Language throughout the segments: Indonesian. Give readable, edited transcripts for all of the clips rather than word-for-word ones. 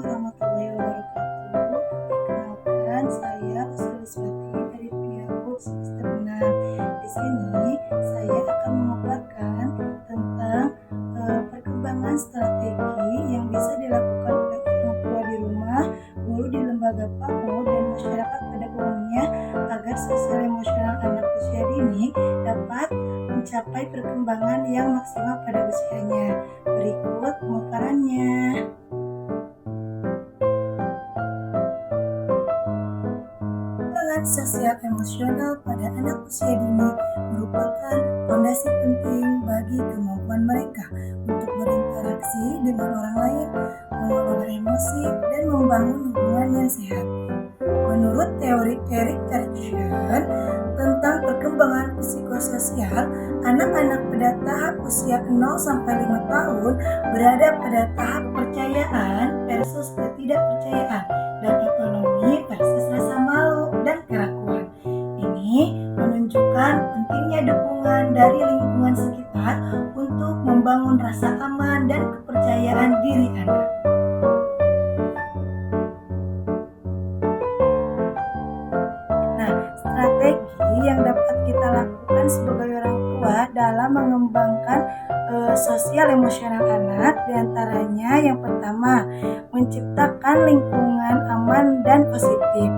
warahmatullahi wabarakatuh. Perkenalkan, saya Usliliswati dari Priabook semester 6. Di sini saya akan memaparkan tentang perkembangan strategi yang bisa dilakukan oleh orang tua di rumah, guru di lembaga PAUD, dan masyarakat pada umumnya agar sosial emosional anak usia dini dapat mencapai perkembangan yang maksimal pada usianya. Berikut pemaparannya. Perkembangan sosial emosional pada anak usia dini merupakan fondasi penting bagi kemampuan mereka untuk berinteraksi dengan orang lain, mengelola emosi, dan membangun hubungan yang sehat. Menurut teori Erik Erikson tentang perkembangan psikososial, anak-anak pada tahap usia 0-5 tahun berada pada tahap percayaan versus ketidakpercayaan dan otonomi versus rasa malu dan keraguan. Ini menunjukkan pentingnya dukungan dari lingkungan sekitar untuk membangun rasa aman dan kepercayaan diri anak. Strategi yang dapat kita lakukan sebagai orang tua dalam mengembangkan sosial emosional anak, diantaranya yang pertama, menciptakan lingkungan aman dan positif.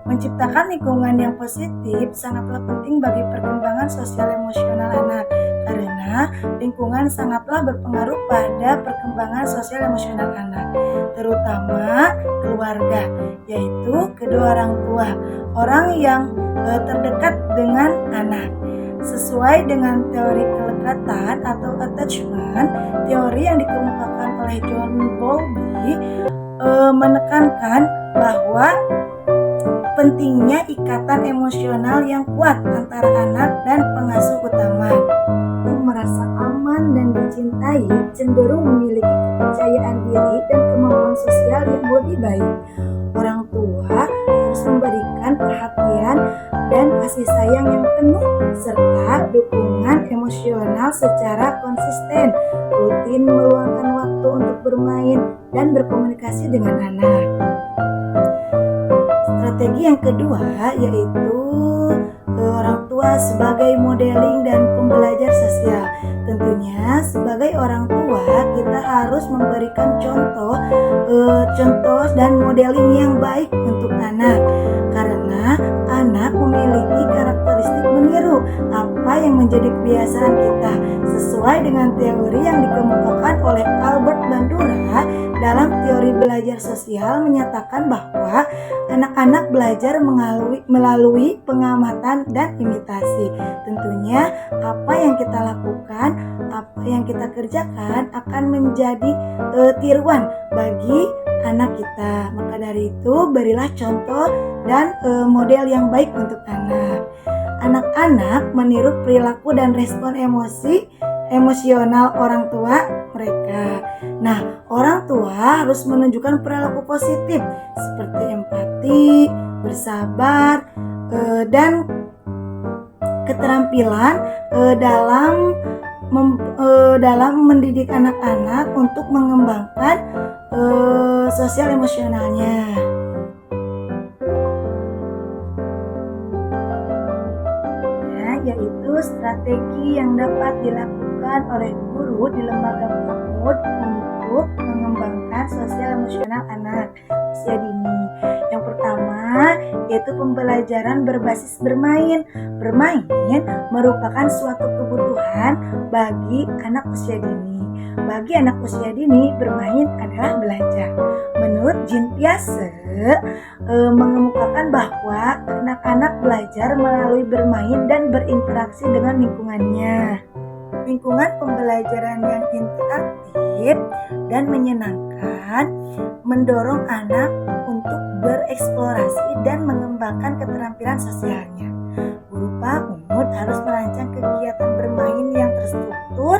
Menciptakan lingkungan yang positif sangatlah penting bagi perkembangan sosial emosional anak, karena lingkungan sangatlah berpengaruh pada perkembangan sosial emosional anak, terutama keluarga, yaitu kedua orang tua, orang yang terdekat dengan anak. Sesuai dengan teori kelekatan atau attachment, teori yang dikemukakan oleh John Bowlby menekankan bahwa pentingnya ikatan emosional yang kuat antara anak dan pengasuh utama. Merasa aman dan dicintai cenderung memiliki kepercayaan diri dan kemampuan sosial yang lebih baik. Orang tua harus memberikan perhatian dan kasih sayang yang penuh serta dukungan emosional secara konsisten, rutin meluangkan waktu untuk bermain dan berkomunikasi dengan anak. Strategi yang kedua yaitu orang tua sebagai modeling dan pembelajar sosial. Tentunya sebagai orang tua kita harus memberikan contoh dan modeling yang baik untuk anak, karena anak memiliki karakteristik meniru apa yang menjadi kebiasaan kita, sesuai dengan teori yang dikemukakan oleh Albert Bandura dalam teori belajar sosial menyatakan bahwa anak-anak belajar melalui pengamatan dan imitasi. Tentunya apa yang kita lakukan, apa yang kita kerjakan akan menjadi tiruan bagi anak kita. Maka dari itu berilah contoh dan model yang baik untuk anak. Anak-anak meniru perilaku dan respon emosional orang tua mereka. Nah, orang tua harus menunjukkan perilaku positif seperti empati, bersabar, dan keterampilan dalam mendidik anak-anak untuk mengembangkan sosial emosionalnya. Yaitu strategi yang dapat dilakukan oleh guru di lembaga PAUD untuk mengembangkan sosial emosional anak usia dini. Yang pertama yaitu pembelajaran berbasis bermain. Bermain merupakan suatu kebutuhan bagi anak usia dini. Bagi anak usia dini, bermain adalah belajar. Menurut Jean Piaget mengemukakan bahwa anak-anak belajar melalui bermain dan berinteraksi dengan lingkungannya. Lingkungan pembelajaran yang interaktif dan menyenangkan mendorong anak untuk bereksplorasi dan mengembangkan keterampilan sosialnya. Guru PAUD harus merancang kegiatan bermain yang terstruktur,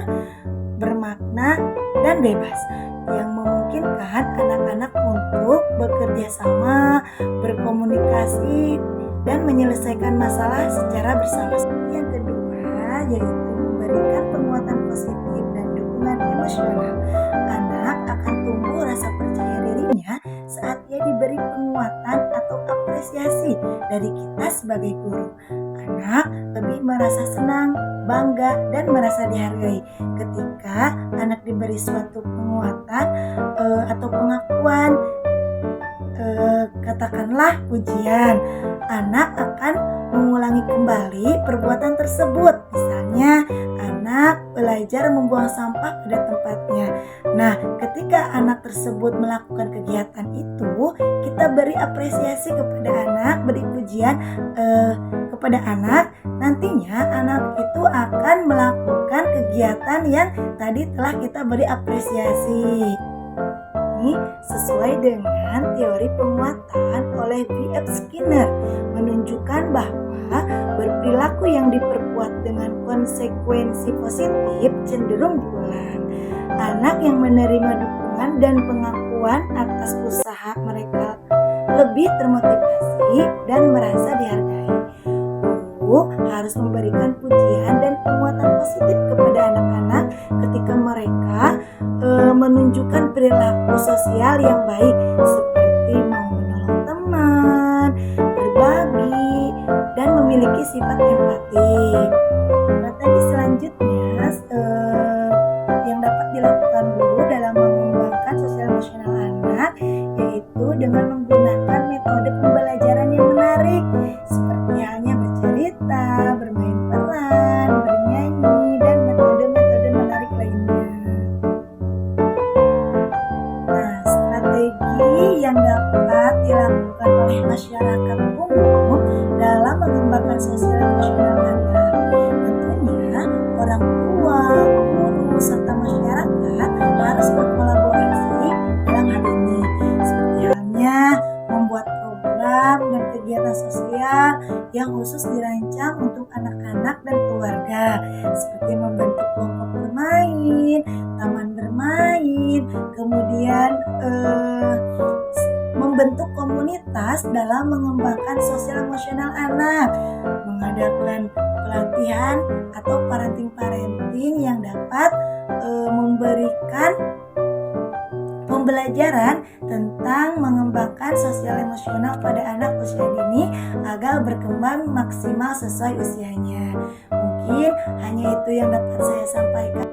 bermakna, dan bebas, yang memungkinkan anak-anak untuk bekerja sama, berkomunikasi, dan menyelesaikan masalah secara bersama-sama. Yang kedua yaitu memberikan penguatan positif dan dukungan emosional. Anak akan tumbuh rasa percaya dirinya diberi penguatan atau apresiasi dari kita sebagai guru. Anak lebih merasa senang, bangga, dan merasa dihargai ketika anak diberi suatu penguatan atau pengakuan. Katakanlah pujian, anak akan mengulangi kembali perbuatan tersebut. Misalnya, anak belajar membuang sampah pada tempatnya. Nah, ketika anak tersebut melakukan kegiatan itu, kita beri apresiasi kepada anak, beri pujian kepada anak. Nantinya anak itu akan melakukan kegiatan yang tadi telah kita beri apresiasi. Sesuai dengan teori penguatan oleh B.F. Skinner, menunjukkan bahwa berperilaku yang diperkuat dengan konsekuensi positif cenderung diulang. Anak yang menerima dukungan dan pengakuan atas usaha mereka lebih termotivasi dan merasa dihargai. Guru harus memberikan pujian dan penguatan positif kepada anak-anak ketika mereka menunjukkan perilaku sosial yang baik, seperti mau menolong teman, berbagi, dan memiliki sifat empati. Strategi selanjutnya yang dapat dilakukan guru dalam mengembangkan sosial emosional anak, yaitu dengan menggunakan metode pembelajaran yang menarik, seperti halnya bercerita, bermain peran, bernyanyi, dan metode-metode menarik lainnya. Strategi yang dapat dilakukan oleh masyarakat umum dalam mengembangkan sosial emosional anak, tentunya orang tua, guru, serta masyarakat harus berkolaborasi dalam hal ini, seperti halnya membuat program dan kegiatan sosial yang khusus dirancang untuk anak-anak dan keluarga, seperti membentuk kelompok bermain, taman bermain, kemudian membentuk komunitas dalam mengembangkan sosial emosional anak, mengadakan pelatihan atau parenting yang dapat memberikan pembelajaran tentang mengembangkan sosial emosional pada anak usia dini agar berkembang maksimal sesuai usianya. Mungkin hanya itu yang dapat saya sampaikan.